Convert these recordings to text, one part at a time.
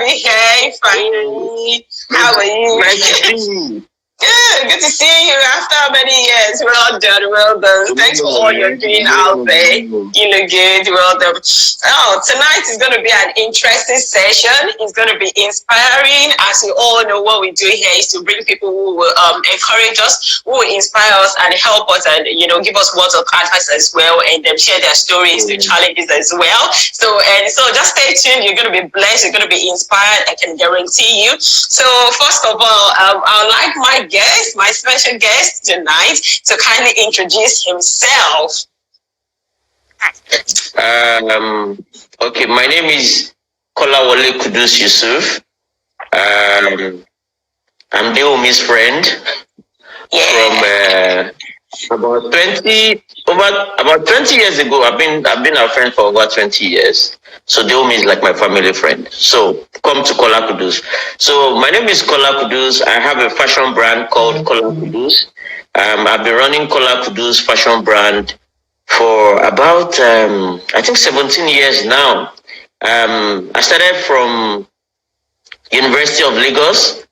finally here. Finally. How are you? Nice to see you. Good to see you after many years. Well done, well done. Thanks for all you're doing out there. You look good, well done. Oh, tonight is going to be an interesting session. It's going to be inspiring. As you all know, what we do here is to bring people who will encourage us, who will inspire us and help us, and give us words of advice as well, and then share their stories, their challenges as well. So just stay tuned. You're going to be blessed. You're going to be inspired. I can guarantee you. So first of all, I would like my special guest tonight, to kindly introduce himself. Okay, my name is Kola Kuddus Yusuf. I'm Naomi's friend from about 20 years ago. I've been a friend for over 20 years. So Naomi is like my family friend. So come to Kola Kuddus. So my name is Kola Kuddus. I have a fashion brand called Kola Kuddus. I've been running Kola Kuddus fashion brand for about I think 17 years now. I started from University of Lagos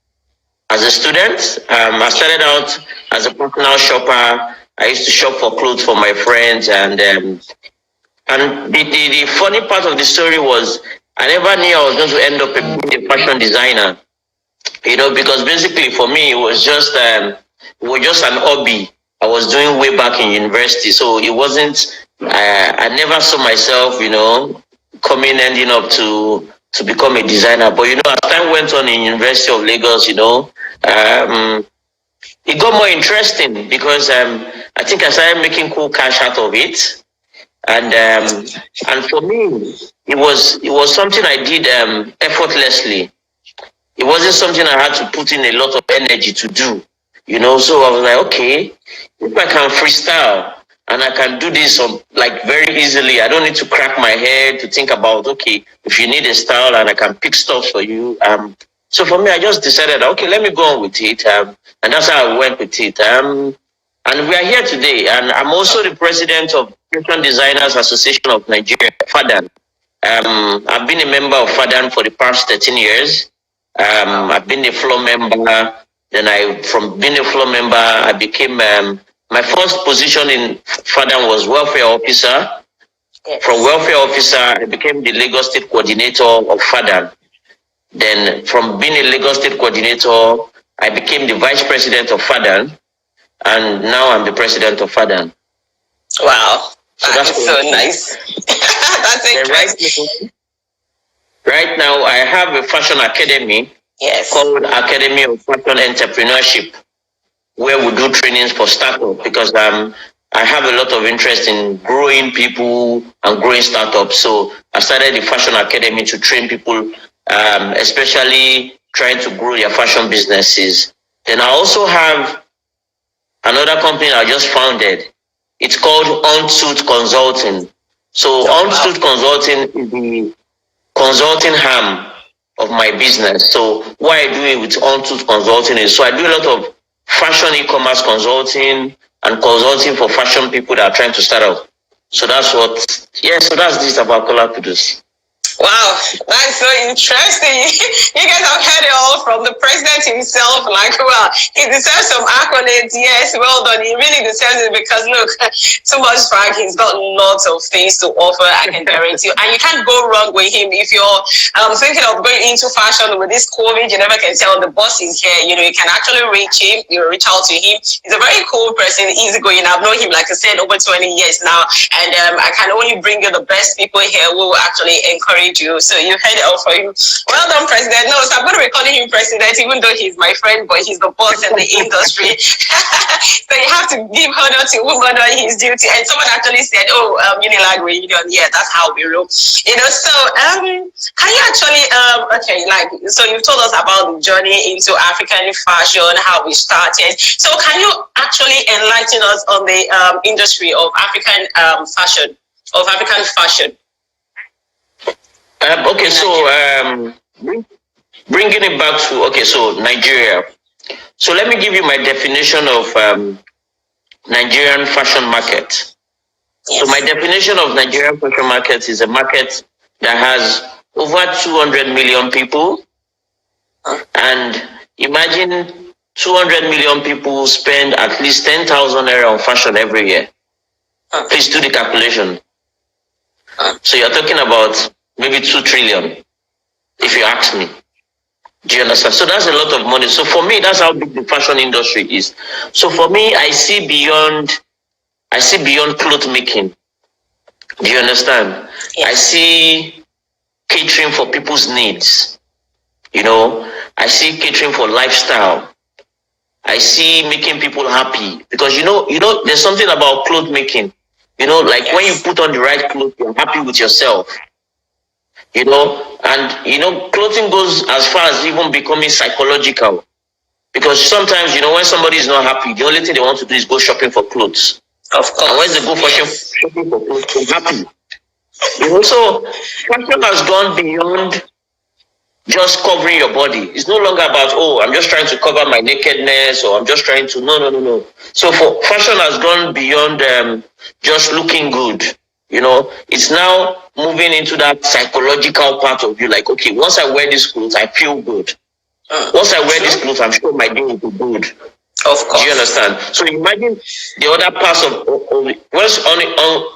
as a student. I started out as a personal shopper. I used to shop for clothes for my friends, and the funny part of the story was I never knew I was going to end up being a fashion designer. Because basically for me it was just an hobby I was doing way back in university. So it wasn't. I never saw myself, ending up to become a designer. But as time went on in University of Lagos, it got more interesting because I think I started making cool cash out of it, and for me it was something I did effortlessly. It wasn't something I had to put in a lot of energy to do, So I was like, okay, if I can freestyle and I can do this very easily, I don't need to crack my head to think about, okay, if you need a style and I can pick stuff for you. So for me, I just decided, okay, let me go on with it. And that's how I went with it. And we are here today. And I'm also the president of Fashion Designers Association of Nigeria, FADAN. I've been a member of FADAN for the past 13 years. I've been a floor member. Then from being a floor member, I became, my first position in FADAN was welfare officer. Yes. From welfare officer, I became the Lagos State coordinator of FADAN. Then from being a Lagos State coordinator, I became the vice president of FADAN. And now I'm the president of FADAN. Wow. That's so nice. That's interesting. Right now, I have a fashion academy called Academy of Fashion Entrepreneurship, where we do trainings for startups, because I have a lot of interest in growing people and growing startups. So I started the Fashion Academy to train people, especially trying to grow their fashion businesses. Then I also have another company I just founded. It's called On-Suit Consulting. So On-Suit Consulting is the consulting arm of my business. So what I do with On-Suit Consulting is, so I do a lot of fashion e-commerce consulting and consulting for fashion people that are trying to start out. So that's this about Kola Kuddus. Wow, that's so interesting. You guys have heard it all from the president himself. He deserves some accolades. Yes, well done. He really deserves it because look, too much swag. He's got lots of things to offer, I can guarantee you. And you can't go wrong with him. If you're thinking of going into fashion with this COVID, you never can tell. The boss is here. You can actually reach him. You reach out to him. He's a very cool person, easygoing. I've known him, like I said, over 20 years now. And I can only bring you the best people here who will actually encourage you. So you heard it all for you. Well done, President. No, so I'm going to be calling him President, even though he's my friend, but he's the boss in the industry. So you have to give honor to whom honor his duty. And someone actually said, unilag reunion. Yeah, that's how we roll. So can you actually so you've told us about the journey into African fashion, how we started. So can you actually enlighten us on the industry of African fashion? Bringing it back to Nigeria. So let me give you my definition of Nigerian fashion market. Yes. So my definition of Nigerian fashion market is a market that has over 200 million people And imagine 200 million people spend at least 10,000 naira on fashion every year. Please do the calculation. So you're talking about maybe 2 trillion, if you ask me. Do you understand? So that's a lot of money. So for me, that's how big the fashion industry is. So for me, I see beyond cloth making. Do you understand? Yes. I see catering for people's needs. I see catering for lifestyle. I see making people happy, because there's something about clothes making. Like when you put on the right clothes, you're happy with yourself. And clothing goes as far as even becoming psychological, because sometimes when somebody is not happy, the only thing they want to do is go shopping for clothes. Of course. And when they go for shopping for clothes, they're happy. So fashion has gone beyond just covering your body. It's no longer about, I'm just trying to cover my nakedness, or I'm just trying to, no. So for fashion has gone beyond just looking good. It's now moving into that psychological part of you. Like, okay, once I wear this clothes, I feel good. Once I wear this clothes, I'm sure my day will be good. Of course. Do you understand? So imagine the other parts of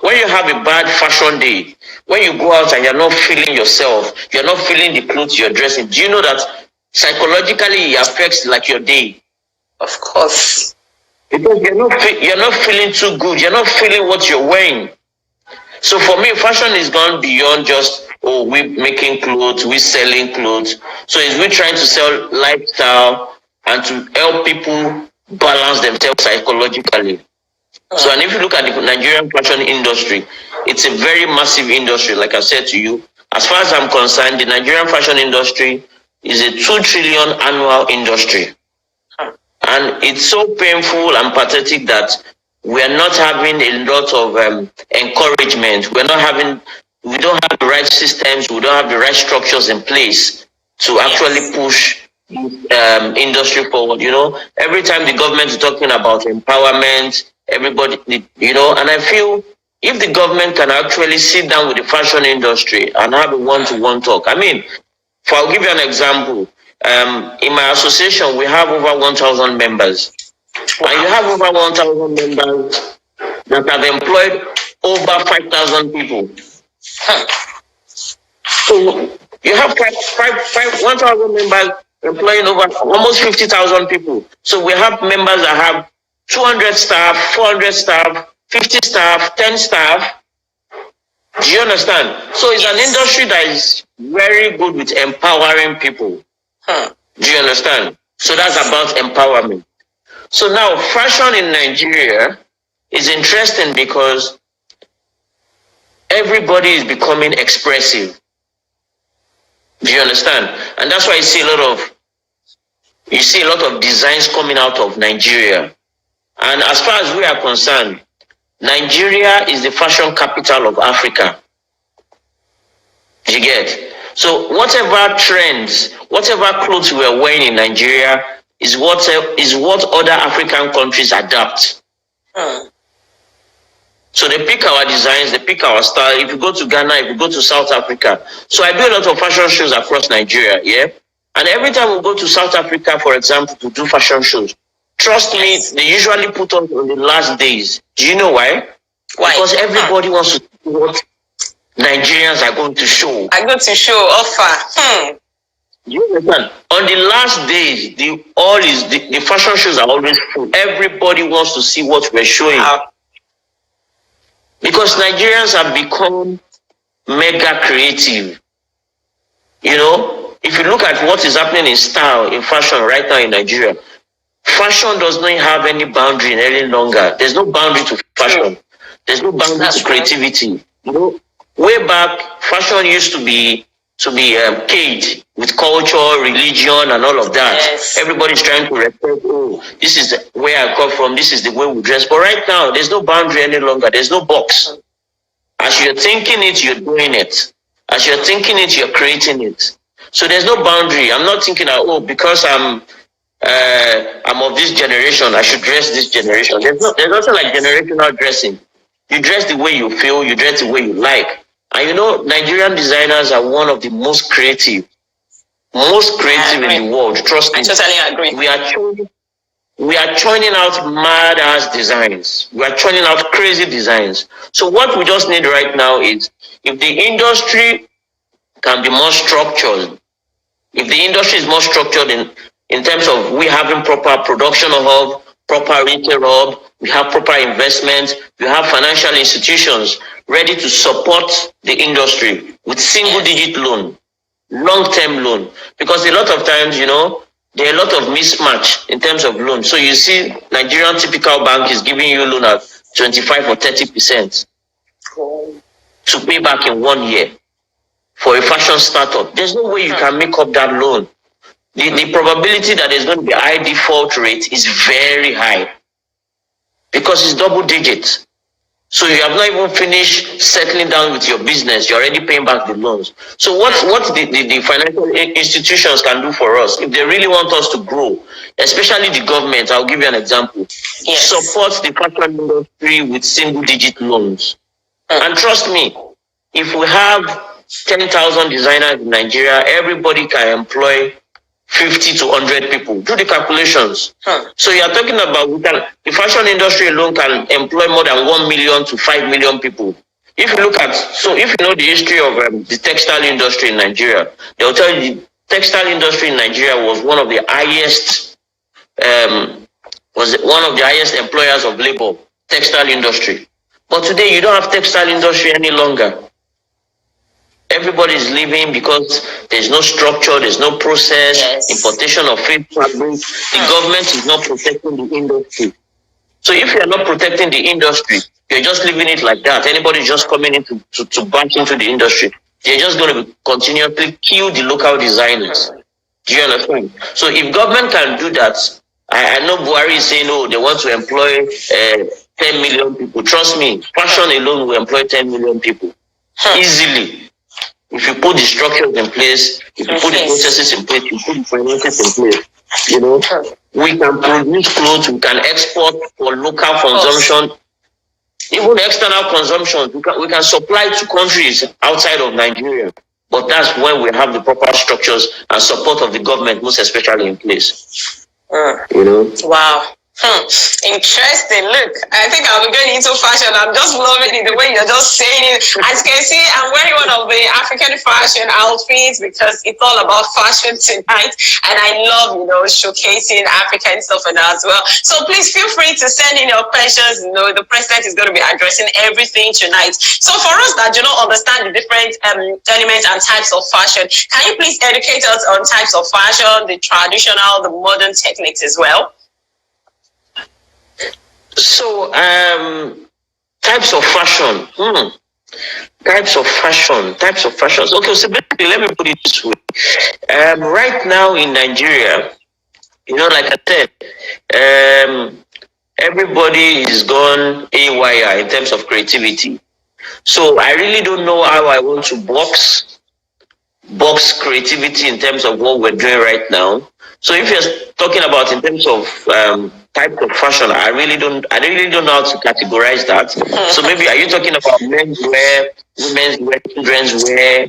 when you have a bad fashion day, when you go out and you're not feeling yourself, you're not feeling the clothes you're dressing. Do you know that psychologically it affects like your day? Of course. Because you're not feeling too good. You're not feeling what you're wearing. So for me, fashion is gone beyond just, we making clothes, we selling clothes. So it's we trying to sell lifestyle and to help people balance themselves psychologically. So, and if you look at the Nigerian fashion industry, it's a very massive industry. Like I said to you, as far as I'm concerned, the Nigerian fashion industry is a 2 trillion annual industry. And it's so painful and pathetic that we are not having a lot of encouragement. We don't have the right systems. We don't have the right structures in place to actually push industry forward. Every time the government is talking about empowerment, everybody, and I feel if the government can actually sit down with the fashion industry and have a one-to-one talk. I mean, I'll give you an example. In my association, we have over 1,000 members. And you have over 1,000 members that have employed over 5,000 people. So you have 1,000 members employing over almost 50,000 people. So we have members that have 200 staff, 400 staff, 50 staff, 10 staff. Do you understand? So it's an industry that is very good with empowering people. Do you understand? So that's about empowerment. So now fashion in Nigeria is interesting because everybody is becoming expressive. Do you understand? And that's why you see a lot of designs coming out of Nigeria. And as far as we are concerned, Nigeria is the fashion capital of Africa. Do you get? So whatever trends, whatever clothes we are wearing in Nigeria is what other African countries adapt. So they pick our designs, they pick our style. If you go to Ghana, if you go to South Africa. So I do a lot of fashion shows across Nigeria, yeah? And every time we go to South Africa, for example, to do fashion shows, trust me, they usually put on the last days. Do you know why? Why? Because everybody wants to see what Nigerians are going to show. I go to show offer. You understand? On the last days, the fashion shows are always full. Everybody wants to see what we're showing. Because Nigerians have become mega creative. If you look at what is happening in style, in fashion right now in Nigeria, fashion does not have any boundary any longer. There's no boundary to fashion. There's no boundary to creativity. Way back, fashion used to be caged with culture, religion, and all of that. Yes. Everybody's trying to respect, this is where I come from, this is the way we dress. But right now, there's no boundary any longer. There's no box. As you're thinking it, you're doing it. As you're thinking it, you're creating it. So there's no boundary. I'm not thinking because I'm of this generation, I should dress this generation. There's nothing like generational dressing. You dress the way you feel, you dress the way you like. And Nigerian designers are one of the most creative. most creative in the world. Trust me. I totally agree. We are churning out mad ass designs. We are churning out crazy designs. So what we just need right now is, if the industry can be more structured, if the industry is more structured in terms of we having proper production hub, proper retail hub, we have proper investments, we have financial institutions ready to support the industry with single digit loan, long-term loan. Because a lot of times, there are a lot of mismatch in terms of loan. So you see, Nigerian typical bank is giving you loan at 25 or 30% to pay back in 1 year for a fashion startup. There's no way you can make up that loan. The probability that there's going to be a high default rate is very high because it's double digits. So you have not even finished settling down with your business. You're already paying back the loans. So what the financial institutions can do for us, if they really want us to grow, especially the government, I'll give you an example. Yes. Support the fashion industry with single digit loans. And trust me, if we have 10,000 designers in Nigeria, everybody can employ 50 to 100 people. Do the calculations. So you are talking about the fashion industry alone can employ more than 1 million to 5 million people. If you look at, so if you know the history of the textile industry in Nigeria, they will tell you the textile industry in Nigeria was one of the highest, employers of labor, textile industry. But today you don't have textile industry any longer. Everybody is leaving because there's no structure, there's no process, importation of fake fabric. The government is not protecting the industry. So if you're not protecting the industry, you're just leaving it like that. Anybody just coming in to back into the industry, they're just going to continuously kill the local designers. Do you understand? So if government can do that, I know Buhari is saying, oh, they want to employ 10 million people. Trust me, fashion alone will employ 10 million people easily. If you put the structures in place, if you put the processes in place, you put the finances in place, we can produce clothes, we can export for local consumption, even external consumption. We can supply to countries outside of Nigeria. But that's when we have the proper structures and support of the government, most especially in place. Wow. Interesting. Look, I think I'll be going into fashion. I'm just loving it, the way you're just saying it. As you can see, I'm wearing one of the African fashion outfits because it's all about fashion tonight. And I love, showcasing African stuff and that as well. So please feel free to send in your questions. The president is going to be addressing everything tonight. So for us that do not understand the different elements and types of fashion, can you please educate us on types of fashion, the traditional, the modern techniques as well? So, types of fashion. Types of fashion. Okay, so basically, let me put it this way. Right now in Nigeria, like I said, everybody is gone haywire in terms of creativity. So I really don't know how I want to box creativity in terms of what we're doing right now. So if you're talking about in terms of type of fashion, I really don't know how to categorize that. So maybe are you talking about menswear, women's wear, children's wear,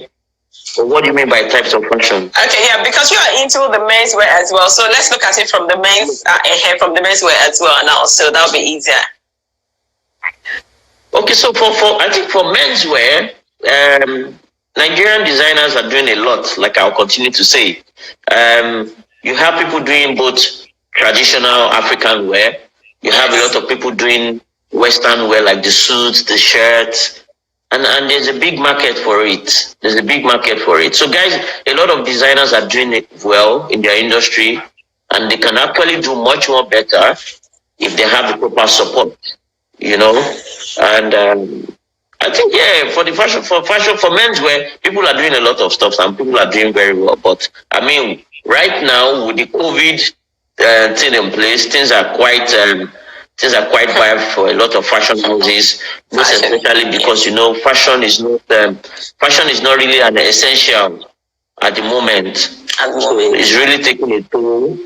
or what do you mean by types of fashion? Okay, yeah, because you are into the menswear as well. So let's look at it from the menswear as well now. So that'll be easier. Okay, so for I think for menswear, Nigerian designers are doing a lot, like I'll continue to say. You have people doing both traditional African wear. You have a lot of people doing Western wear, like the suits, the shirts, and there's a big market for it. So guys, a lot of designers are doing it well in their industry, and they can actually do much more better if they have the proper support, and I think, for menswear, people are doing a lot of stuff and people are doing very well. But I mean, right now with the COVID thing in place, things are quite bad for a lot of fashion houses, most especially because fashion is not really an essential at the moment. So it's really taking a toll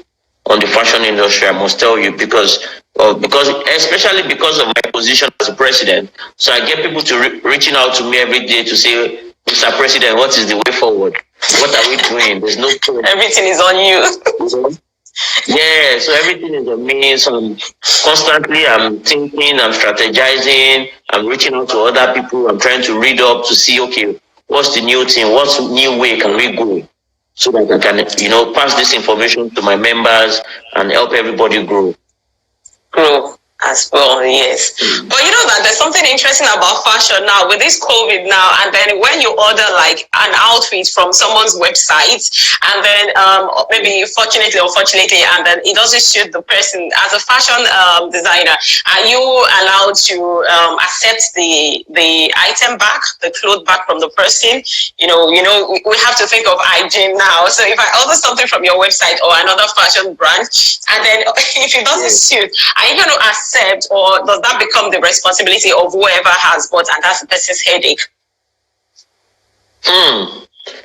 on the fashion industry, I must tell you, because especially because of my position as a president. So I get people reaching out to me every day to say, Mr. President, what is the way forward? What are we doing? There's no point. Everything is on you. Yeah, so everything is on me. So constantly I'm thinking, I'm strategizing, I'm reaching out to other people, I'm trying to read up to see, okay, what's the new thing, what's new way can we go so that I can, pass this information to my members and help everybody grow. As well, yes. But you know that there's something interesting about fashion now with this COVID now, and then when you order like an outfit from someone's website, and then maybe fortunately or unfortunately, and then it doesn't suit the person. As a fashion designer, are you allowed to accept the item back, the clothes back from the person? We have to think of hygiene now. So if I order something from your website or another fashion brand, and then if it doesn't suit, are you going to accept, or does that become the responsibility of whoever has bought, and that's the person's headache?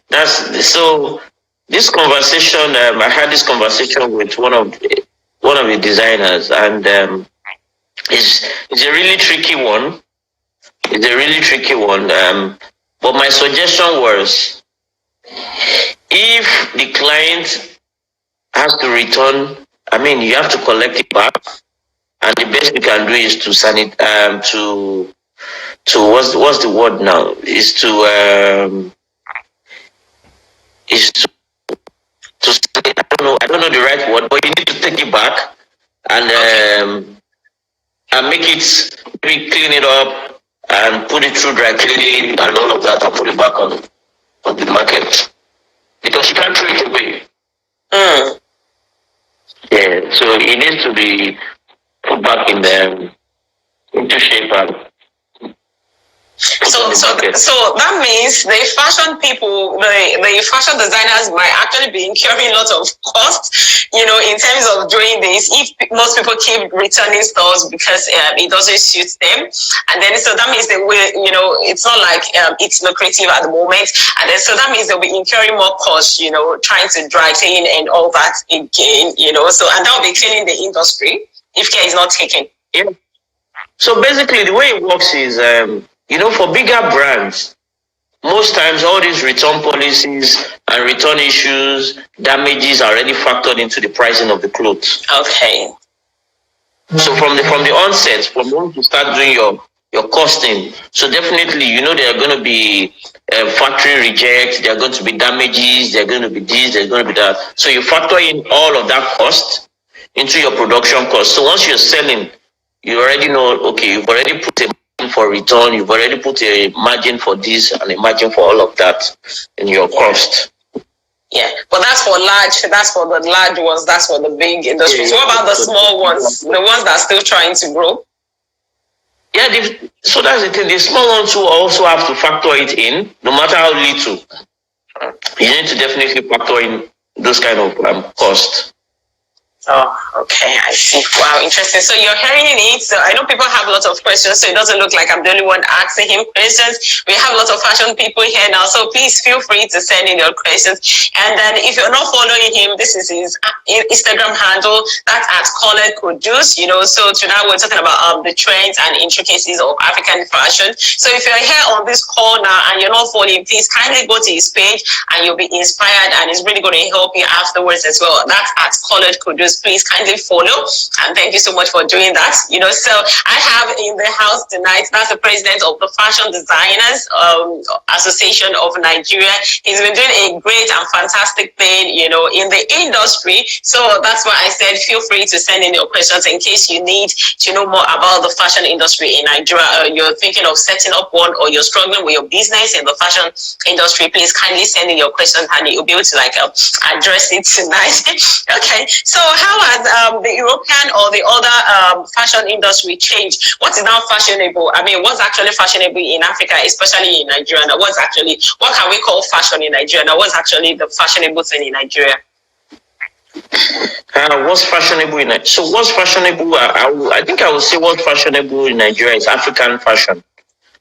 That's so. This conversation, I had this conversation with one of the designers, and it's a really tricky one. It's a really tricky one. But my suggestion was, if the client has to return, you have to collect it back, and the best you can do is to what's the word now? Is to I don't know the right word, but you need to take it back and make it, maybe clean it up and put it through dry cleaning and all of that, and put it back on the market, because you can't throw it away. Yeah, so it needs to be put back into shape and So that means the fashion people, the fashion designers might actually be incurring lots of costs, in terms of doing this. If most people keep returning stores because it doesn't suit them, and then so that means they will, it's not like it's lucrative at the moment, and then so that means they'll be incurring more costs, trying to dry clean and all that again, So and that will be killing the industry if care is not taken. Yeah. So basically, the way it works is, for bigger brands, most times all these return policies and return issues, damages are already factored into the pricing of the clothes. Okay. So from the onset, from when you start doing your costing, so definitely, there are going to be factory rejects, there are going to be damages, there are going to be this, there's going to be that. So you factor in all of that cost into your production cost. So once you're selling, you already know, okay, you've already put a margin for return, you've already put a margin for this and a margin for all of that in your cost. Yeah, but that's for the large ones, that's for the big industries. What about the small ones, the ones that are still trying to grow? Yeah, so that's the thing. The small ones will also have to factor it in, no matter how little. You need to definitely factor in those kind of costs. Oh, okay, I see. Wow, interesting. So you're hearing it. So I know people have lots of questions, so it doesn't look like I'm the only one asking him questions. We have lots of fashion people here now, so please feel free to send in your questions. And then if you're not following him, this is his Instagram handle. That's at Kola Kuddus. So tonight we're talking about the trends and intricacies of African fashion. So if you're here on this call now and you're not following, please kindly go to his page and you'll be inspired, and it's really going to help you afterwards as well. That's at Kola Kuddus. Please kindly follow, and thank you so much for doing that. So I have in the house tonight, that's the president of the Fashion Designers Association of Nigeria. He's been doing a great and fantastic thing, in the industry. So that's why I said feel free to send in your questions in case you need to know more about the fashion industry in Nigeria. You're thinking of setting up one, or you're struggling with your business in the fashion industry. Please kindly send in your questions, and you'll be able to address it tonight. Okay, so how has the European or the other fashion industry changed? What is now fashionable? What's actually fashionable in Africa, especially in Nigeria? Now, what can we call fashion in Nigeria? Now, what's actually the fashionable thing in Nigeria? What's fashionable in Nigeria? So what's fashionable? I think I would say what's fashionable in Nigeria is African fashion,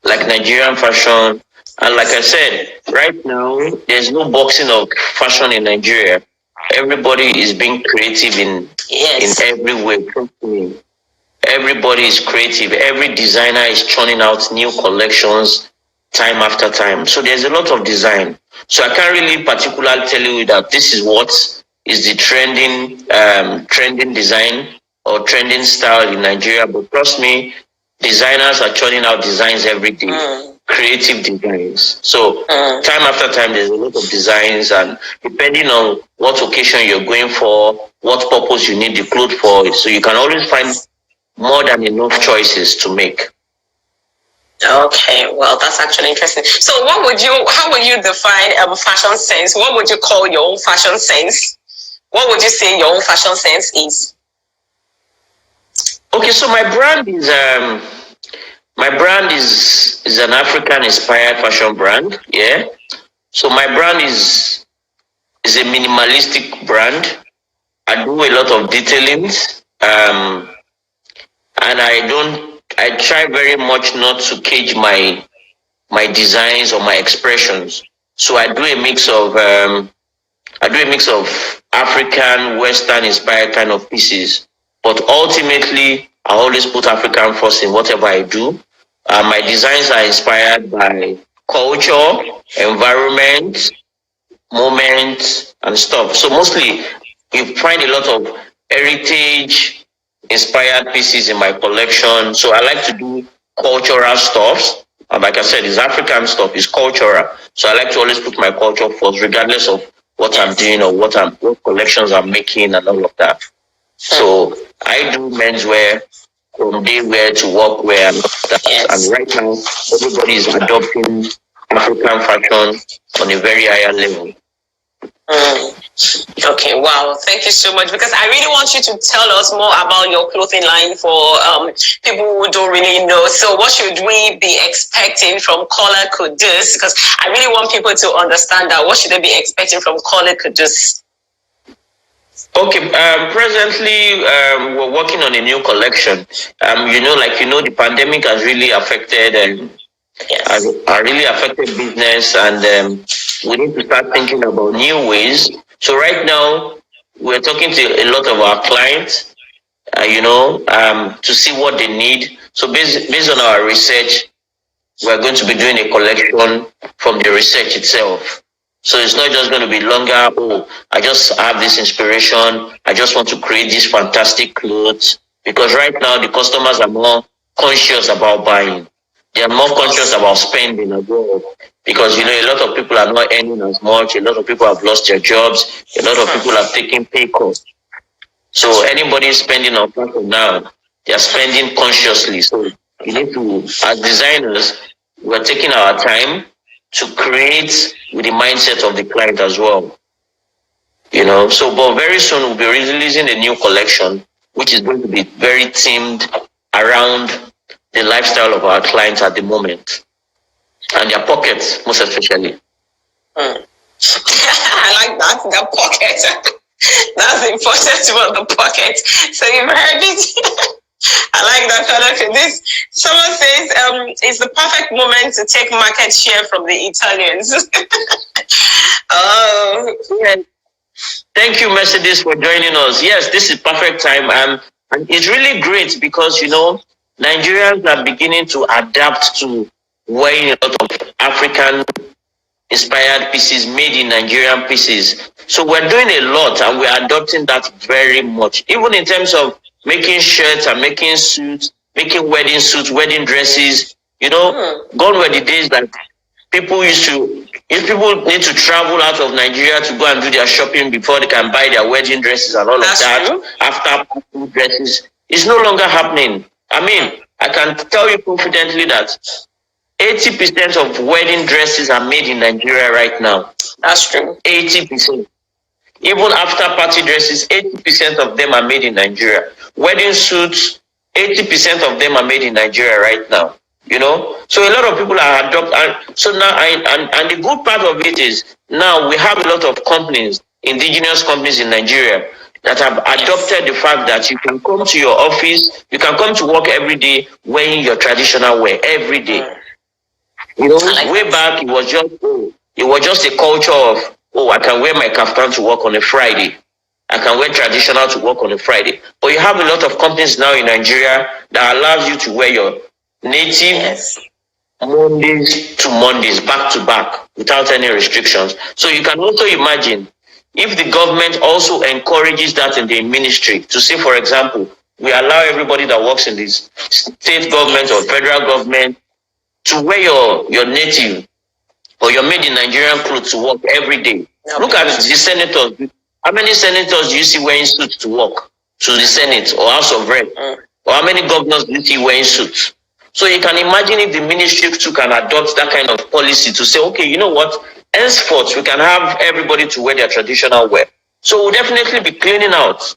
like Nigerian fashion. And like I said, right now, there's no boxing of fashion in Nigeria. Everybody is being creative in every way. Everybody is creative. Every designer is churning out new collections time after time. So there's a lot of design. So I can't really particularly tell you that this is what is the trending design or trending style in Nigeria. But trust me, designers are churning out designs every day, creative designs. So time after time, there's a lot of designs, and depending on what occasion you're going for, what purpose you need the clothes for, so you can always find more than enough choices to make. Okay, well, that's actually interesting. So, how would you define fashion sense? What would you call your own fashion sense? What would you say your own fashion sense is? Okay, so my brand is an African inspired fashion brand. Yeah. So my brand is a minimalistic brand. I do a lot of detailings. And I try very much not to cage my designs or my expressions. So I do a mix of African, Western inspired kind of pieces. But ultimately, I always put African first in whatever I do. My designs are inspired by culture, environment, moments, and stuff. So mostly, you find a lot of heritage inspired pieces in my collection. So I like to do cultural stuff. And like I said, it's African stuff, it's cultural. So I like to always put my culture first, regardless of what I'm doing or what collections I'm making and all of that. So I do menswear from day wear to work wear and all of that. And right now, everybody is adopting African fashion on a very higher level. Okay, wow, thank you so much, because I really want you to tell us more about your clothing line for people who don't really know. So what should we be expecting from Kola Kuddus? Because I really want people to understand that. What should they be expecting from Kola Kuddus? Okay, presently we're working on a new collection. The pandemic has really affected has really affected business, and we need to start thinking about new ways. So right now, we're talking to a lot of our clients, to see what they need. So based on our research, we're going to be doing a collection from the research itself. So it's not just going to be longer, oh, I just have this inspiration, I just want to create these fantastic clothes. Because right now, the customers are more conscious about buying. They are more conscious about spending as well. Because, a lot of people are not earning as much. A lot of people have lost their jobs. A lot of people have taken pay cuts. So anybody spending on fashion now, they are spending consciously. So you need to, as designers, we're taking our time to create with the mindset of the client as well. But very soon we'll be releasing a new collection, which is going to be very themed around the lifestyle of our clients at the moment, and their pockets, most especially. I like that, the pocket. That's the important one, the pocket. So you've heard it. I like that. This someone says it's the perfect moment to take market share from the Italians. Oh, yeah. Thank you, Mercedes, for joining us. Yes, this is perfect time, and it's really great because Nigerians are beginning to adapt to wearing a lot of African inspired pieces made in Nigerian pieces. So we're doing a lot, and we're adopting that very much, even in terms of making shirts and making suits, making wedding suits, wedding dresses. Gone were the days that people if people need to travel out of Nigeria to go and do their shopping before they can buy their wedding dresses and all of that. True. After dresses, it's no longer happening. I mean, I can tell you confidently that 80% of wedding dresses are made in Nigeria right now. That's true. 80%. Even after party dresses, 80% of them are made in Nigeria. Wedding suits, 80% of them are made in Nigeria right now. So a lot of people are adopting. So now, and the good part of it is now we have a lot of companies, indigenous companies in Nigeria, that have adopted the fact that you can come to your office, you can come to work every day wearing your traditional wear every day. Way back, it was just a culture of, I can wear my kaftan to work on a Friday. I can wear traditional to work on a Friday. But you have a lot of companies now in Nigeria that allows you to wear your native Mondays to Mondays, back to back, without any restrictions. So you can also imagine if the government also encourages that in the ministry to say, for example, we allow everybody that works in this state government or federal government to wear your native or your made in Nigerian clothes to work every day. Look at the senators. How many senators do you see wearing suits to work to the Senate or House of Rep? Or how many governors do you see wearing suits? So you can imagine if the ministry too can adopt that kind of policy to say, okay, you know what? Henceforth, we can have everybody to wear their traditional wear. So we'll definitely be cleaning out.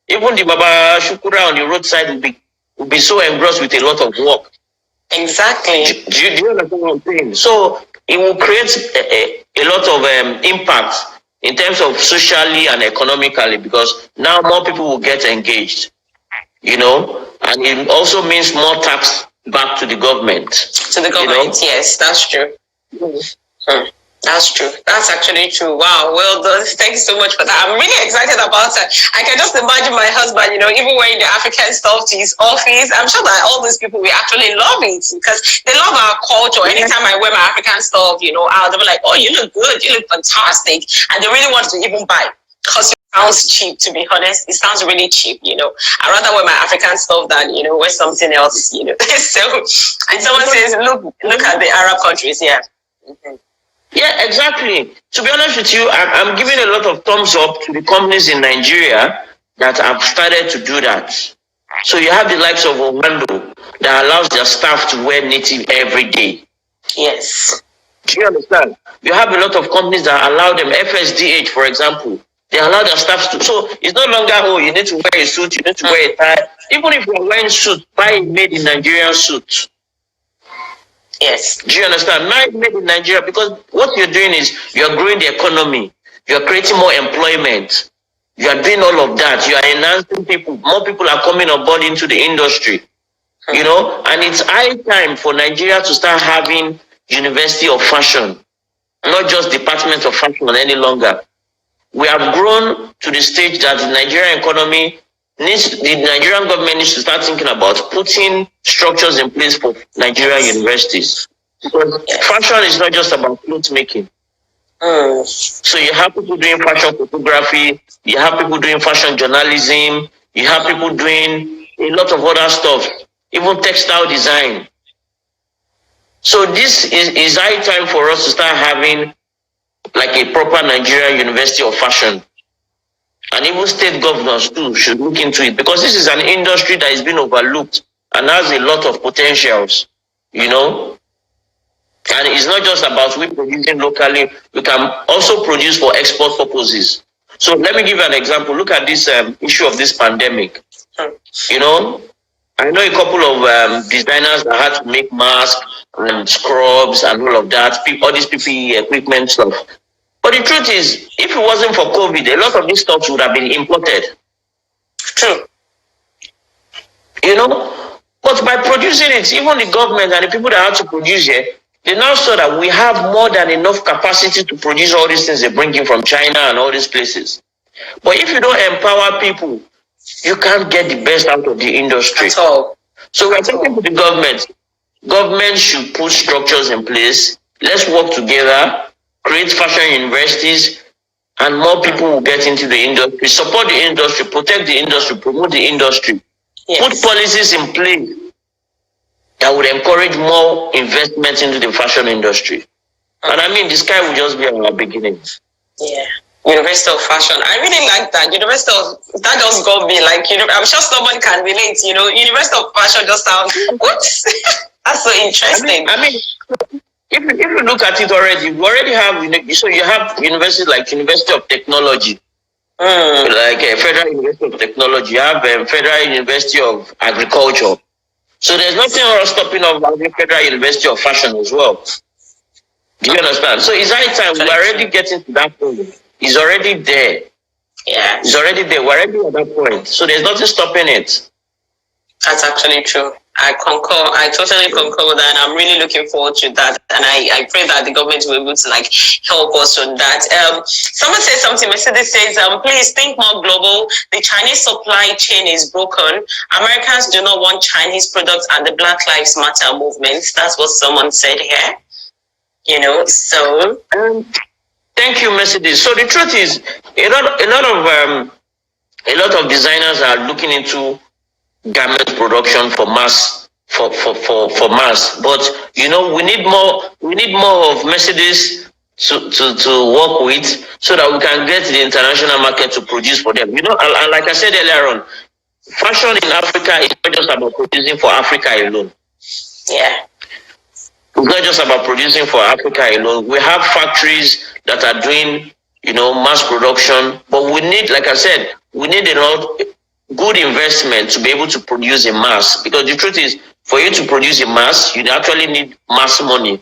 Even the Baba Shukura on the roadside will be so engrossed with a lot of work. Exactly. Do you understand what I'm saying? So it will create a lot of impact in terms of socially and economically, because now more people will get engaged, you know, and it also means more tax back to the government. To the government, you know? Yes, that's true. That's true. That's actually true. Wow. Well done. Thank you so much for that. I'm really excited about it. I can just imagine my husband, you know, even wearing the African stuff to his office. I'm sure that all these people will actually love it because they love our culture. Anytime I wear my African stuff, you know, they'll be like, oh, you look good. You look fantastic. And they really want to even buy because it sounds cheap, to be honest. It sounds really cheap, you know. I'd rather wear my African stuff than, you know, wear something else, you know. So, and someone says, look at the Arab countries, yeah. Yeah, exactly. To be honest with you, I'm giving a lot of thumbs up to the companies in Nigeria that have started to do that. So you have the likes of Orlando that allows their staff to wear native every day. Yes. Do you understand? You have a lot of companies that allow them, FSDH, for example, they allow their staff to. So it's no longer, oh, you need to wear a suit, you need to wear a tie. Even if you're wearing suit, buy a made in Nigerian suit. Yes. Do you understand? Now made in Nigeria, because what you're doing is you're growing the economy, you're creating more employment, you are doing all of that, you are enhancing people, more people are coming on board into the industry, you know, and it's high time for Nigeria to start having University of Fashion, not just Department of Fashion any longer. We have grown to the stage that the Nigerian economy the Nigerian government needs to start thinking about putting structures in place for Nigerian universities. Because fashion is not just about clothes making. So you have people doing fashion photography, you have people doing fashion journalism, you have people doing a lot of other stuff, even textile design. So this is high time for us to start having like a proper Nigerian University of Fashion. And even state governors too should look into it, because this is an industry that is being overlooked and has a lot of potentials, you know. And it's not just about we producing locally, we can also produce for export purposes. So let me give you an example. Look at this issue of this pandemic. You know, I know a couple of designers that had to make masks and scrubs and all of that, all this PPE equipment stuff. But the truth is, if it wasn't for COVID, a lot of these stuff would have been imported. True. You know, but by producing it, even the government and the people that had to produce it, they now saw that we have more than enough capacity to produce all these things they bring in from China and all these places. But if you don't empower people, you can't get the best out of the industry. At all. So we're talking to the government. Government should put structures in place. Let's work together, create fashion universities, and more people will get into the industry. Support the industry, protect the industry, promote the industry. Yes. Put policies in place that would encourage more investment into the fashion industry. And I mean, the sky will just be our beginning. Yeah. University of Fashion. I really like that. University of, that just got me like, you know, I'm sure someone can relate, you know, University of Fashion just sounds, whoops. That's so interesting. I mean if you look at it already, you already have, so you have universities like University of Technology, like Federal University of Technology, you have Federal University of Agriculture. So there's nothing stopping of having Federal University of Fashion as well. Do you understand? So it's high time. We're already getting to that point. It's already there. Yeah. It's already there. We're already at that point. So there's nothing stopping it. That's actually true. I concur. I totally concur with that, and I'm really looking forward to that. And I pray that the government will be able to help us on that. Someone said something. Mercedes says, please think more global. The Chinese supply chain is broken. Americans do not want Chinese products and the Black Lives Matter movement. That's what someone said here. So. Thank you, Mercedes. So the truth is, a lot of designers are looking into garment production for mass mass, but we need more of Mercedes to work with, so that we can get the international market to produce for them. And like I said earlier on, fashion in Africa is not just about producing for Africa alone. Yeah. It's not just about producing for Africa alone. We have factories that are doing mass production, but we need, like I said, we need a lot good investment to be able to produce a mass, because the truth is, for you to produce a mass, you actually need mass money.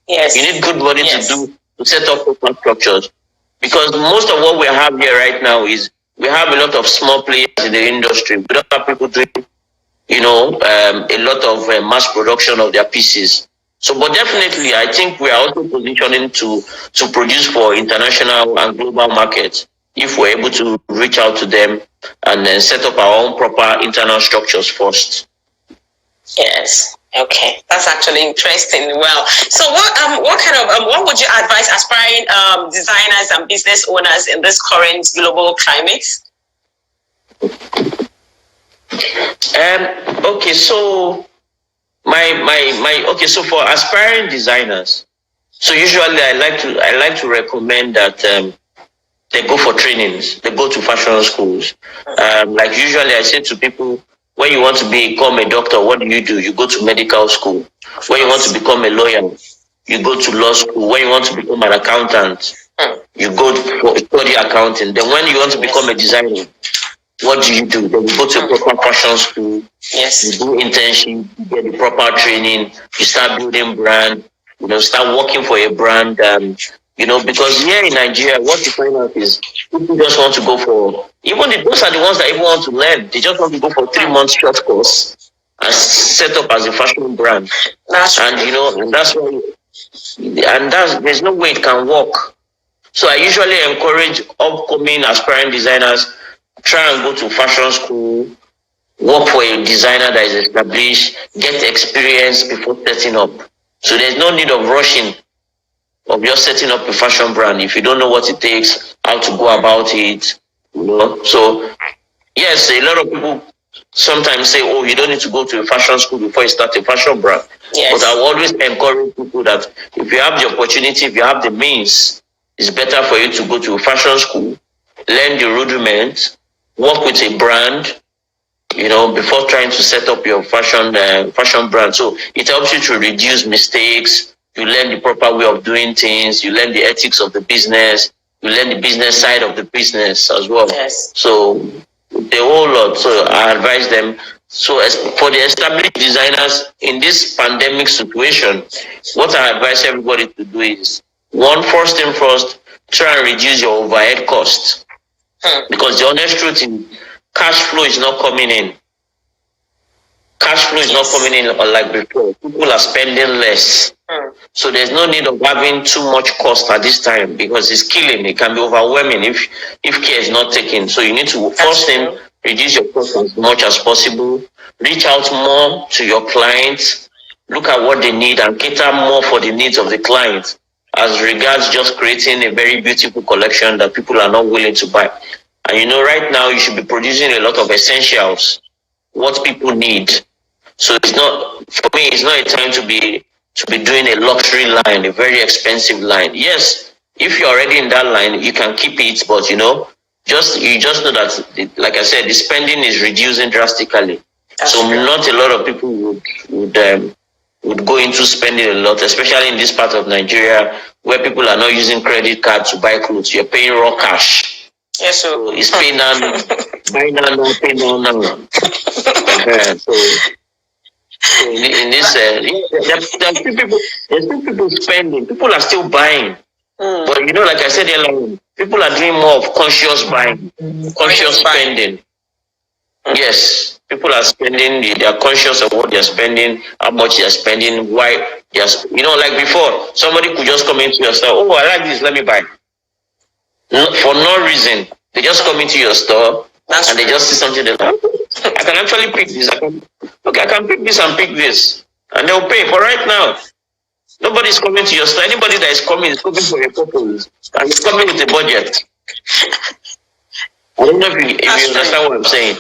Yes. You need good money to set up infrastructures, because most of what we have here right now is we have a lot of small players in the industry. We don't have people doing a lot of mass production of their pieces. So, but definitely, I think we are also positioning to produce for international and global markets, if we're able to reach out to them and then set up our own proper internal structures first. Yes. Okay, that's actually interesting. Well, so what would you advise aspiring designers and business owners in this current global climate? Okay, so so for aspiring designers, so usually I like to recommend that they go for trainings, they go to fashion schools. Like usually I say to people, when you want to become a doctor, what do? You go to medical school. When you want to become a lawyer, you go to law school. When you want to become an accountant, you go for study accounting. Then when you want to become a designer, what do? Then you go to a proper fashion school. Yes. You do internship, you get the proper training, you start building brand, start working for a brand. Because here in Nigeria, what you find out is people just want to go for, those are the ones that even want to learn. They just want to go for 3 months short course and set up as a fashion brand. And that's why, there's no way it can work. So I usually encourage upcoming aspiring designers, try and go to fashion school, work for a designer that is established, get experience before setting up. So there's no need of rushing, of just setting up a fashion brand if you don't know what it takes, how to go about it. So yes, a lot of people sometimes say, oh, you don't need to go to a fashion school before you start a fashion brand. Yes. But I will always encourage people that if you have the opportunity, if you have the means, it's better for you to go to a fashion school, learn the rudiments, work with a brand, before trying to set up your fashion brand. So it helps you to reduce mistakes. You learn the proper way of doing things. You learn the ethics of the business. You learn the business side of the business as well. Yes. So the whole lot. So I advise them. So as for the established designers in this pandemic situation, what I advise everybody to do is, first thing first, try and reduce your overhead costs. Because the honest truth is, cash flow is not coming in. Cash flow is not coming in like before. People are spending less. So there's no need of having too much cost at this time, because it's killing. It can be overwhelming if care is not taken. So you need to first thing, reduce your cost as much as possible. Reach out more to your clients. Look at what they need and cater more for the needs of the client, as regards just creating a very beautiful collection that people are not willing to buy. And right now you should be producing a lot of essentials, what people need. So for me, it's not a time to be doing a luxury line, a very expensive line. Yes, if you're already in that line, you can keep it, but you just know that, like I said, the spending is reducing drastically. So not a lot of people would go into spending a lot, especially in this part of Nigeria where people are not using credit cards to buy clothes. You're paying raw cash. Yes, so it's pay now, buy now, pay now. So in this, there's still people spending. People are still buying. But like I said earlier, people are doing more of conscious buying, conscious spending. Yes. People are spending, they are conscious of what they're spending, how much they're spending, why they're, like before, somebody could just come into your store, oh, I like this, let me buy. No, for no reason. They just come into your store and they just see something, they're like, I can actually pick this. I can pick this and pick this. And they'll pay. For right now, nobody's coming to your store. Anybody that is coming for a purpose. And it's coming with a budget. I don't know if you understand what I'm saying.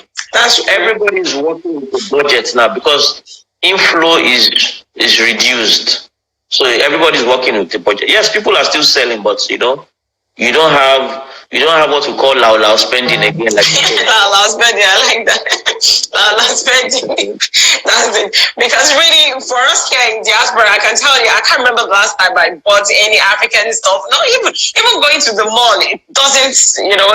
Everybody is working with a budget now because inflow is reduced. So everybody's working with the budget. Yes, people are still selling, but you don't have what we call lao spending again, like lao spending. I like that. lao spending. That's it. Because really, for us here in diaspora, I can tell you, I can't remember the last time I bought any African stuff. No, even going to the mall, it doesn't.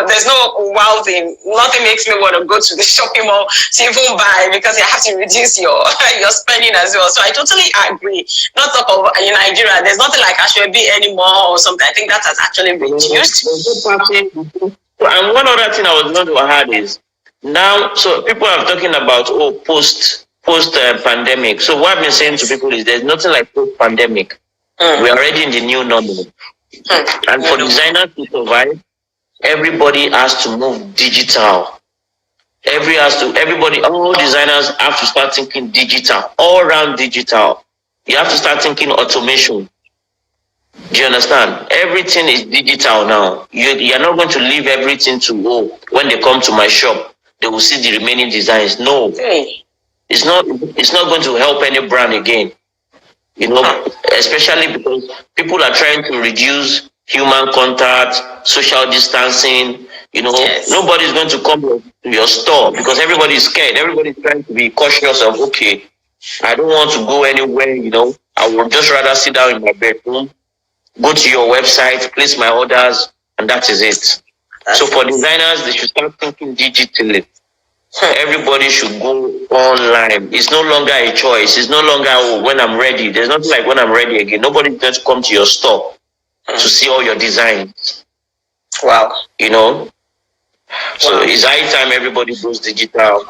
There's no wow thing. Nothing makes me want to go to the shopping mall to even buy because you have to reduce your spending as well. So I totally agree. Not talk of in Nigeria, there's nothing like Ashwebi anymore or something. I think that has actually reduced. And one other thing I was going to add is now, so people are talking about post pandemic. So what I've been saying to people is there's nothing like post pandemic. We're already in the new normal. And for designers to survive, everybody has to move digital. All designers have to start thinking digital, all around digital. You have to start thinking automation. Do you understand? Everything is digital now. You're not going to leave everything to when they come to my shop, they will see the remaining designs. No. It's not going to help any brand again. Especially because people are trying to reduce human contact, social distancing. Yes. Nobody's going to come to your store because everybody's scared. Everybody's trying to be cautious of, okay, I don't want to go anywhere, I would just rather sit down in my bedroom, go to your website, place my orders, and that is it. So for designers, they should start thinking digitally. Everybody should go online. It's no longer a choice. It's no longer when I'm ready. There's nothing like when I'm ready again. Nobody's going to come to your store to see all your designs. Wow. So it's high time everybody goes digital.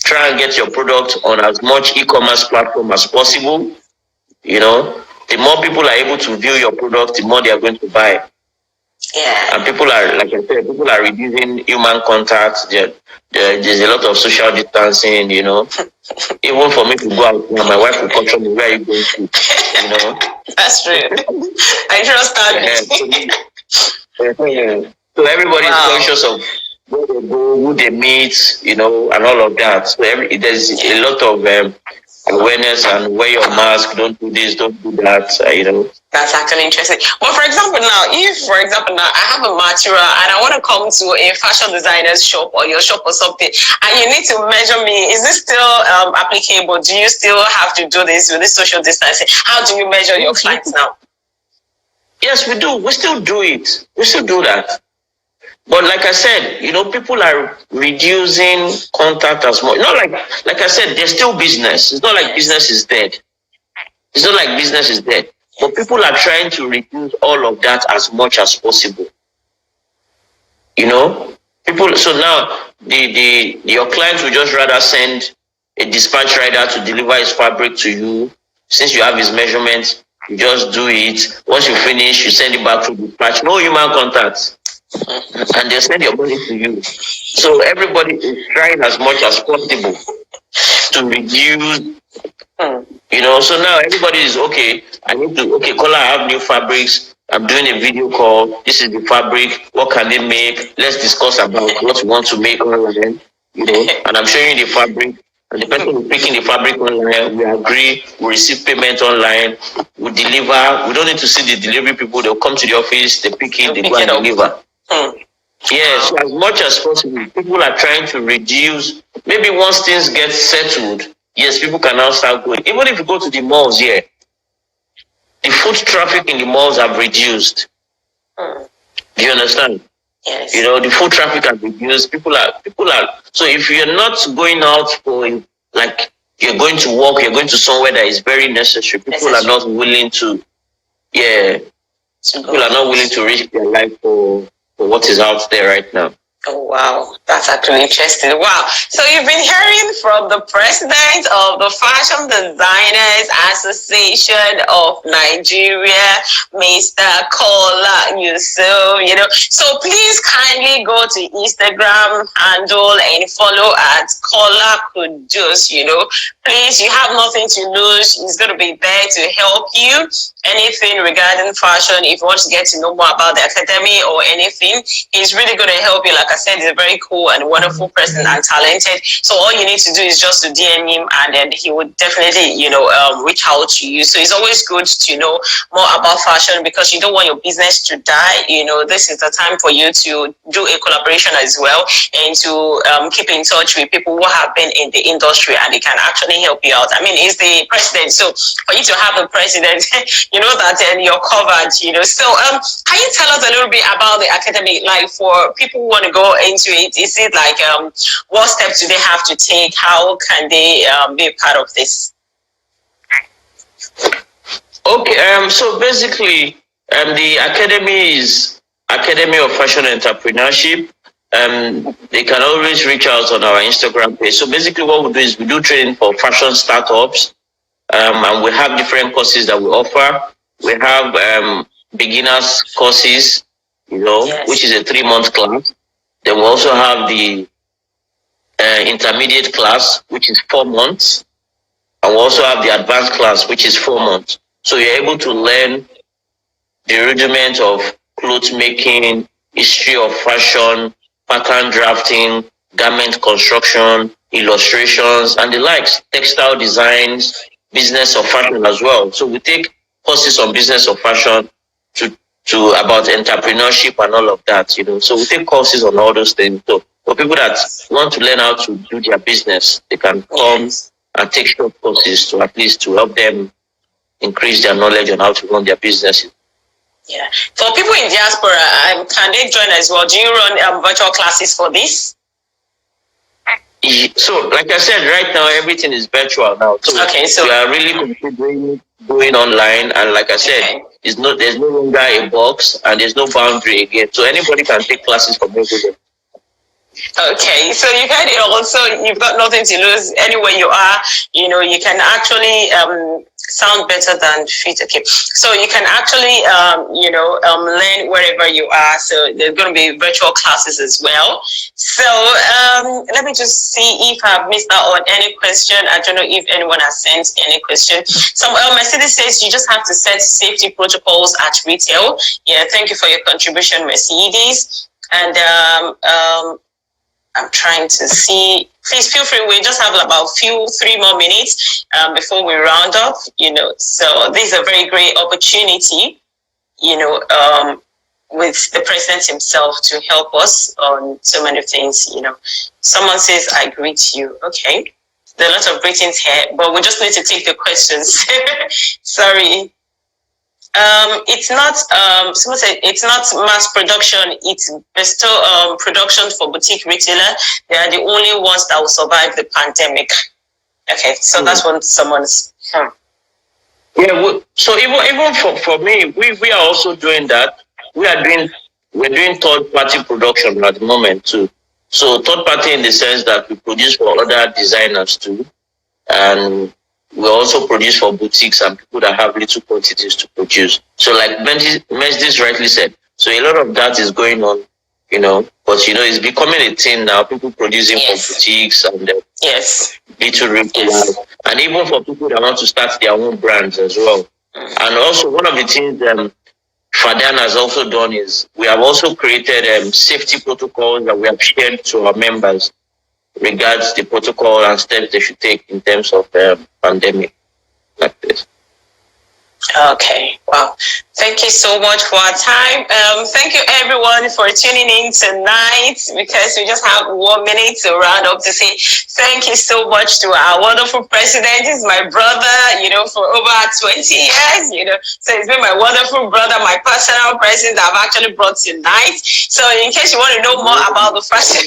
Try and get your product on as much e-commerce platform as possible. The more people are able to view your product, the more they are going to buy. Yeah. And people are, like I said, reducing human contact. There's a lot of social distancing, Even for me to go out, my wife will question me, where are you going to? That's true. I trust that. So everybody is conscious of where they go, who they meet, and all of that. So there's a lot of awareness and wear your mask, don't do this, don't do that, That's actually interesting. But for example, now I have a material and I want to come to a fashion designer's shop or your shop or something, and you need to measure me. Is this still applicable? Do you still have to do this with this social distancing? How do you measure your clients now? Yes, we do. We still do it. We still do that. But like I said, people are reducing contact as much. Not like I said, there's still business. It's not like business is dead. It's not like business is dead. But people are trying to reduce all of that as much as possible. People. So now your clients will just rather send a dispatch rider to deliver his fabric to you. Since you have his measurements, you just do it. Once you finish, you send it back to dispatch. No human contact. And they send your money to you. So everybody is trying as much as possible to reduce. So now everybody is okay. Kola, I have new fabrics. I'm doing a video call. This is the fabric. What can they make? Let's discuss about what we want to make online. And I'm showing you the fabric. And the person who's picking the fabric online, we agree, we receive payment online, we deliver. We don't need to see the delivery people. They'll come to the office, they pick it, they go and deliver. Yes, as much as possible, people are trying to reduce. Maybe once things get settled, yes, people can now start going. Even if you go to the malls here, the foot traffic in the malls have reduced. Do you understand? Yes. The foot traffic has reduced. People are. So if you're not going out for, like, you're going to work, you're going to somewhere that is very necessary, people are not willing to. Yeah. People are not willing to risk their life for what is out there right now. Oh, wow, that's actually interesting. Wow. So you've been hearing from the president of the Fashion Designers Association of Nigeria, Mr. Kola Yusuf, So please kindly go to Instagram handle and follow at Kola Kuddus, Please, you have nothing to lose. He's going to be there to help you. Anything regarding fashion, if you want to get to know more about the academy or anything, he's really going to help you. Like I said, he's a very cool and wonderful person and talented. So all you need to do is just to DM him, and then he would definitely, reach out to you. So it's always good to know more about fashion, because you don't want your business to die. This is the time for you to do a collaboration as well, and to keep in touch with people who have been in the industry, and they can actually help you out. I mean, he's the president, so for you to have a president, that you're covered. So can you tell us a little bit about the academy? Like, for people who want to go into it, is it like what steps do they have to take? How can they be a part of this? Okay, so basically, the academy is Academy of Fashion Entrepreneurship. They can always reach out on our Instagram page. So basically, what we do is we do training for fashion startups, and we have different courses that we offer. We have beginners courses, Yes. which is a 3-month class. Then we also have the intermediate class, which is 4 months, and we also have the advanced class, which is 4 months. So you're able to learn the rudiment of clothes making, history of fashion, pattern drafting, garment construction, illustrations, and the likes, textile designs, business of fashion as well. So we take courses on business of fashion to about entrepreneurship and all of that, So we take courses on all those things. So for people that want to learn how to do their business, they can come and take short courses to at least to help them increase their knowledge on how to run their businesses. Yeah. For people in diaspora, can they join as well? Do you run virtual classes for this? So, like I said, right now everything is virtual now. So, we are really considering going online. And like I said, there's no longer a box and there's no boundary again. So anybody can take classes from everywhere. Okay, so you heard it also. You've got nothing to lose. Anywhere you are, you can actually sound better than fit. Okay, so you can actually learn wherever you are. So there's going to be virtual classes as well. So let me just see if I've missed out on any question. I don't know if anyone has sent any question. So Mercedes says you just have to set safety protocols at retail. Yeah, thank you for your contribution, Mercedes. And I'm trying to see. Please feel free. We just have about 3 more minutes before we round up. So this is a very great opportunity. With the president himself to help us on so many things. Someone says, "I greet you." Okay, there are a lot of greetings here, but we just need to take the questions. Sorry. It's not someone said it's not mass production, it's bestow production for boutique retailer. They are the only ones that will survive the pandemic. Okay, so that's what someone's Yeah, so even for me, we are also doing that. We're doing third party production at the moment too. So third party in the sense that we produce for other designers too. And we also produce for boutiques and people that have little quantities to produce. So like Mesdis rightly said, so a lot of that is going on, but it's becoming a thing now. People producing for boutiques and little retailers, and even for people that want to start their own brands as well. And also one of the things FADAN has also done is we have also created safety protocols that we have shared to our members regards the protocol and steps they should take in terms of pandemic like this. Okay, wow. Thank you so much for our time. Thank you everyone for tuning in tonight, because we just have 1 minute to round up to say thank you so much to our wonderful president. He's my brother, for over 20 years, So he's been my wonderful brother, my personal president I've actually brought tonight. So in case you want to know more about the fashion,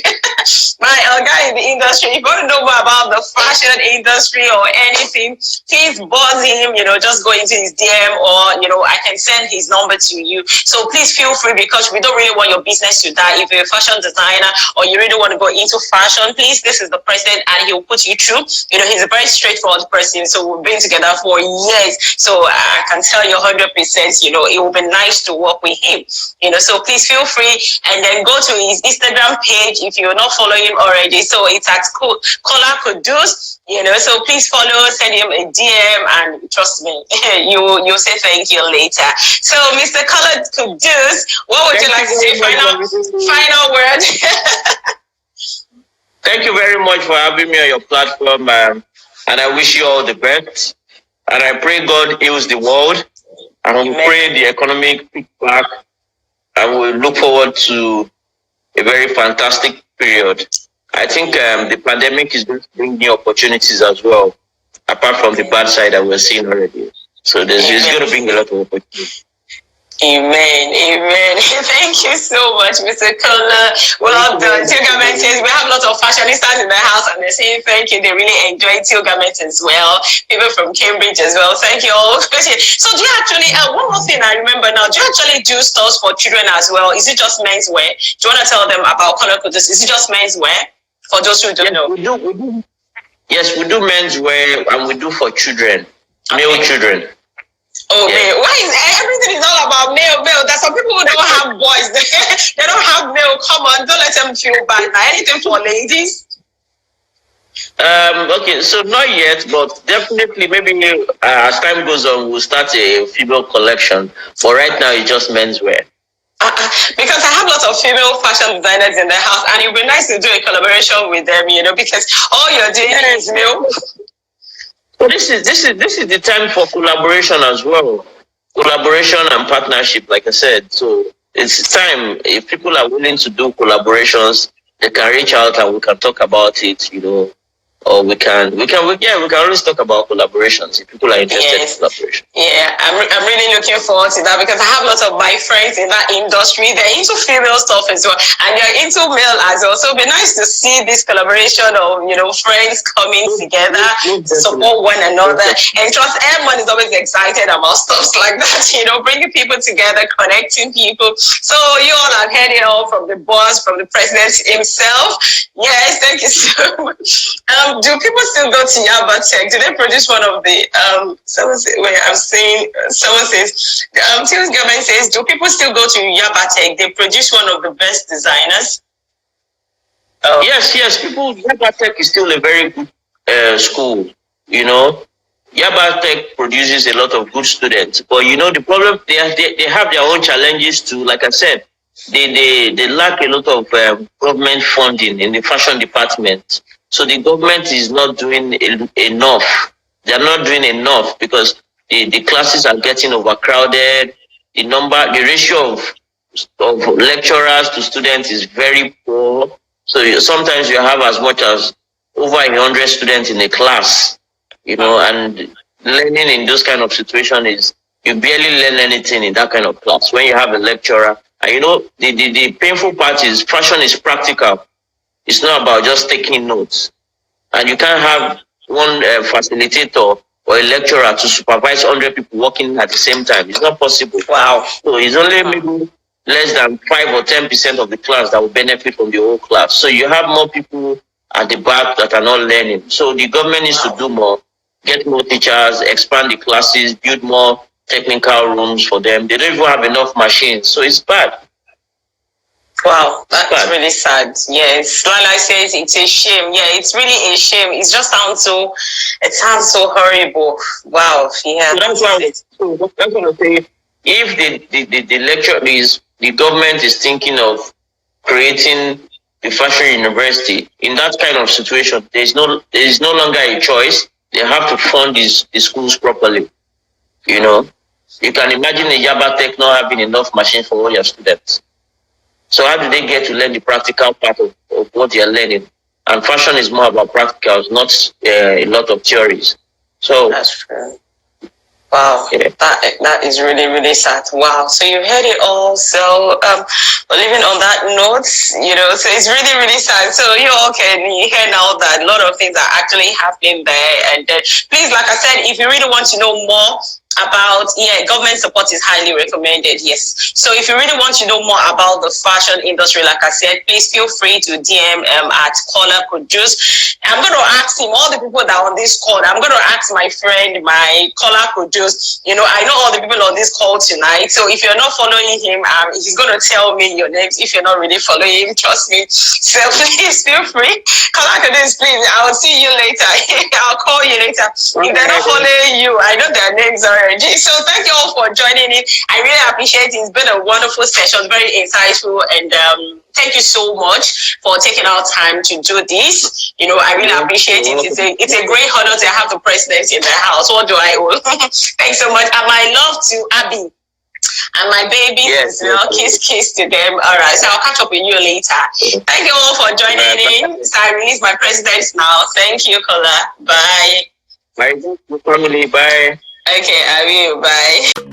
my guy in the industry, if you want to know more about the fashion industry or anything, please buzz him, just go into his DM, or, I can send send his number to you. So please feel free, because we don't really want your business to die. If you're a fashion designer or you really want to go into fashion, please, this is the president and he'll put you through. He's a very straightforward person. So we've been together for years. So I can tell you 100%, it will be nice to work with him. So please feel free, and then go to his Instagram page if you're not following him already. So it's at Kola Kuddus. So please follow, send him a DM, and trust me, you'll say thank you later. So, Mr. Kola Kuddus, what would you like to say? Final word. Thank you very much for having me on your platform, and I wish you all the best. And I pray God heals the world, and we pray the economic pick back, and we look forward to a very fantastic period. I think the pandemic is going to bring new opportunities as well, apart from the bad side that we're seeing already. So it's going to bring a lot of opportunities. Amen. Thank you so much, Mr. Kola. Well done. Teal Garments, we have lots of fashionistas in the house, and they're saying thank you. They really enjoy Teal Garments as well. People from Cambridge as well. Thank you all. So do you actually, one more thing I remember now, do you actually do stores for children as well? Is it just menswear? Do you want to tell them about Kola Kuddus? Is it just menswear for those who don't know? We do. Yes, we do menswear, and we do for children, male children. Oh, yeah. Why is everything is all about male? There's some people who don't have boys. They don't have male. Come on, don't let them feel bad. Now, anything for ladies? Okay, so not yet, but definitely maybe as time goes on, we'll start a female collection. But right now, it's just menswear. Because I have lots of female fashion designers in the house, and it would be nice to do a collaboration with them, because all you're doing is male. So this is the time for collaboration as well. Collaboration and partnership, like I said. So it's time. If people are willing to do collaborations, they can reach out and we can talk about it, or we can always talk about collaborations if people are interested in collaboration. Yeah, I'm really looking forward to that, because I have lots of my friends in that industry. They're into female stuff as well, and they're into male as well. So it'd be nice to see this collaboration of friends coming together to support one another. And trust, everyone is always excited about stuff like that. Bringing people together, connecting people. So you all have heard it all from the boss, from the president himself. Yes, thank you so much. Do people still go to Yaba Tech? Do they produce one of the someone says Teal Garments says, do people still go to Yaba Tech? They produce one of the best designers. Yes, Yaba Tech is still a very good school. Yaba Tech produces a lot of good students, but the problem, they have their own challenges too. Like I said, they lack a lot of government funding in the fashion department. So the government is not doing enough. They are not doing enough because the classes are getting overcrowded. The ratio of lecturers to students is very poor. So sometimes you have as much as over 100 students in a class, and learning in those kind of situations is, you barely learn anything in that kind of class when you have a lecturer. And the painful part is fashion is practical. It's not about just taking notes. And you can't have one facilitator or a lecturer to supervise 100 people working at the same time. It's not possible. Wow. So it's only maybe less than 5 or 10% of the class that will benefit from the whole class. So you have more people at the back that are not learning. So the government needs to do more, get more teachers, expand the classes, build more technical rooms for them. They don't even have enough machines. So it's bad. Wow, that's really sad. Yes, Lala says it's a shame. Yeah, it's really a shame. It sounds so horrible. Wow, yeah. So that's what I'm saying. If the lecture is, the government is thinking of creating a fashion university, in that kind of situation, there is no longer a choice. They have to fund the schools properly. You can imagine a Yaba Tech not having enough machines for all your students. So how do they get to learn the practical part of what they are learning? And fashion is more about practicals, not a lot of theories. So that's true. Wow, yeah. That is really, really sad. Wow. So you heard it all. So living on that note, so it's really, really sad. So you all can hear now that a lot of things are actually happening there. And please, like I said, if you really want to know more about, yeah, government support is highly recommended. Yes. So if you really want to know more about the fashion industry, like I said, please feel free to DM at Kola Kuddus. I'm going to ask him, all the people that are on this call, I'm going to ask my friend, my Kola Kuddus. You know, I know all the people on this call tonight. So if you're not following him, he's going to tell me your names. If you're not really following him, trust me. So please feel free. Kola Kuddus, please. I will see you later. I'll call you later. If they're not following you, I know their names already. So thank you all for joining in. I really appreciate it. It's been a wonderful session, very insightful, and thank you so much for taking our time to do this. You know, I really appreciate it. It's a great honor to have the president in the house. What do I owe? Thanks so much. And my love to Abby and my babies as well. Kiss to them. All right, so I'll catch up with you later. Thank you all for joining in. So I release my president now. Thank you, Kola. Bye. My family, bye. Okay, I will. Bye.